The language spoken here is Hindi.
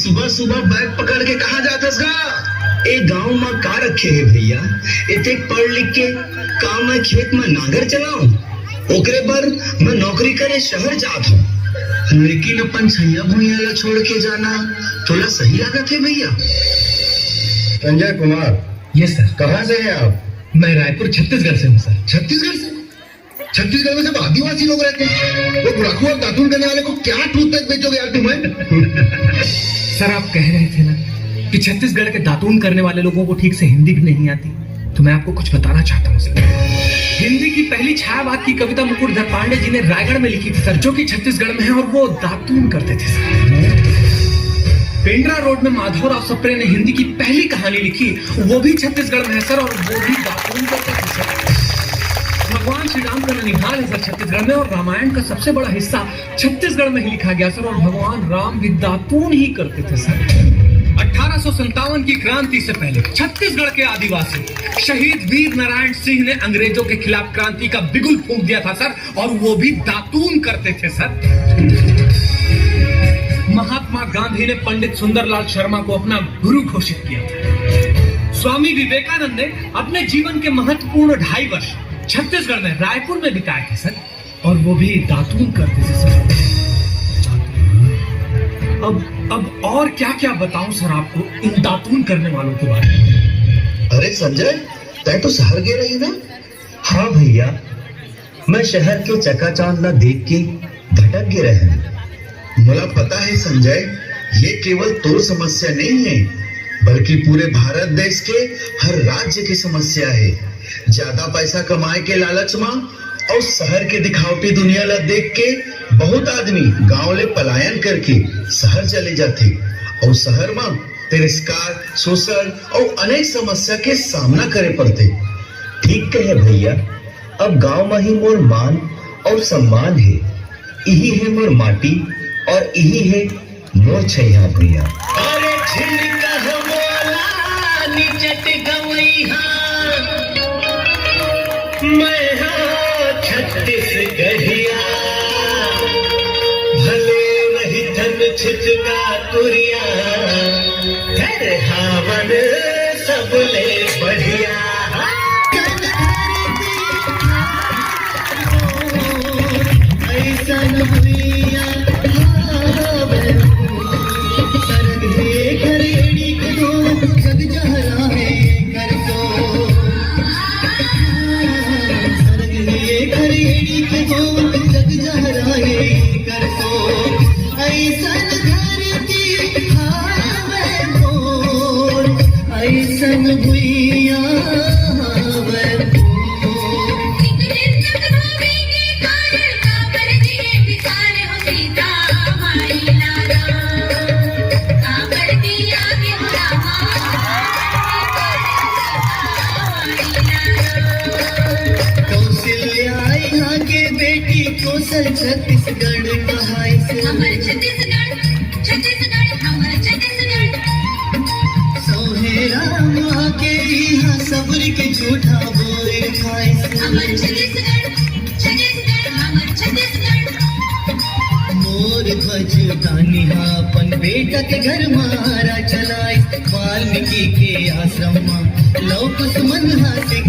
सुबह सुबह बैग पकड़ के कहाँ जातस गा? ए गांव में का रखे है भैया? इतने पढ़ लिख के काम मैं खेत में नागर चलाऊं, ओकरे पर मैं नौकरी करे शहर जात हूँ, लेकिन अपन छैया भुइया छोड़ के जाना थोड़ा सही लागत है भैया। संजय कुमार। Yes sir. कहाँ से हैं आप? मैं रायपुर छत्तीसगढ़ से हूँ सर। छत्तीसगढ़ से? छत्तीसगढ़ में सब आदिवासी लोग रहते हैं, वो गुड़ाखू और दातून करने वाले को क्या टूथपेस्ट बेचोगे यार तुम्हें? सर आप कह रहे थे ना कि छत्तीसगढ़ के दातून करने वाले लोगों को ठीक से हिंदी भी नहीं आती, तो मैं आपको कुछ बताना चाहता हूँ सर। हिंदी की पहली छायावाद की कविता मुकुटधर पांडे जी ने रायगढ़ में लिखी थी सर, जो कि छत्तीसगढ़ में है, और वो दातून करते थे सर। पेंड्रा रोड में माधवराव सप्रे ने हिंदी की पहली कहानी लिखी, वो भी छत्तीसगढ़ में है सर, और वो भी दातून करते थे सर। भगवान श्री राम का ननिहाल है सर छत्तीसगढ़ में, और रामायण का सबसे बड़ा हिस्सा छत्तीसगढ़ में ही लिखा गया सर, और भगवान राम भी दातून ही करते थे सर। 1857 की क्रांति से पहले छत्तीसगढ़ के आदिवासी शहीद वीर नारायण सिंह ने अंग्रेजों के खिलाफ क्रांति का बिगुल फूंक दिया था सर, और वो भी दातून करते थे सर। महात्मा गांधी ने पंडित सुंदरलाल शर्मा को अपना गुरु घोषित किया था। स्वामी विवेकानंद ने अपने जीवन के महत्वपूर्ण 2.5 वर्ष छत्तीसगढ़ में रायपुर में बिताए थे सर, और वो भी दातून करते थे सर। अब और क्या क्या बताऊं सर आपको इन दातून करने वालों के बारे में? अरे संजय, तय तो शहर गए रही ना? हाँ भैया, मैं शहर के चकाचौंध न देख के भटक गए रहे। मुझे पता है संजय, ये केवल तो समस्या नहीं है, बल्कि पूरे भारत देश के हर राज्य की समस्या है। ज्यादा पैसा कमाए के लालच में और शहर के दिखावटी दुनिया ला देख के बहुत आदमी गांव ले पलायन करके शहर चले जाते, और शहर में तिरस्कार, शोषण और अनेक समस्या के सामना करे पड़ते। ठीक कहे भैया, अब गांव में ही मोर मान और सम्मान है, यही है मोर माटी और यही है मोर छैया भैया। अरे झिलका मोला निचट गवैहा, मैं हाँ छत्तीसगढ़िया, भले वही धन छिचका तुरिया, घर हावन सबले बढ़िया। ऐसा भैया छत्तीसगढ़ कहाई से हमर छत्तीसगढ़, छत्तीसगढ़ हमर छत्तीसगढ़। सोहेरा माँ के यहाँ सबरी के झूठा बोले खाई से हमर छत्तीसगढ़, छत्तीसगढ़ हमर छत्तीसगढ़। मोर ध्वज गानिहा अपन बेटा के घर मारा चलाई, वाल्मीकि के आश्रम में लौकुश मनहा से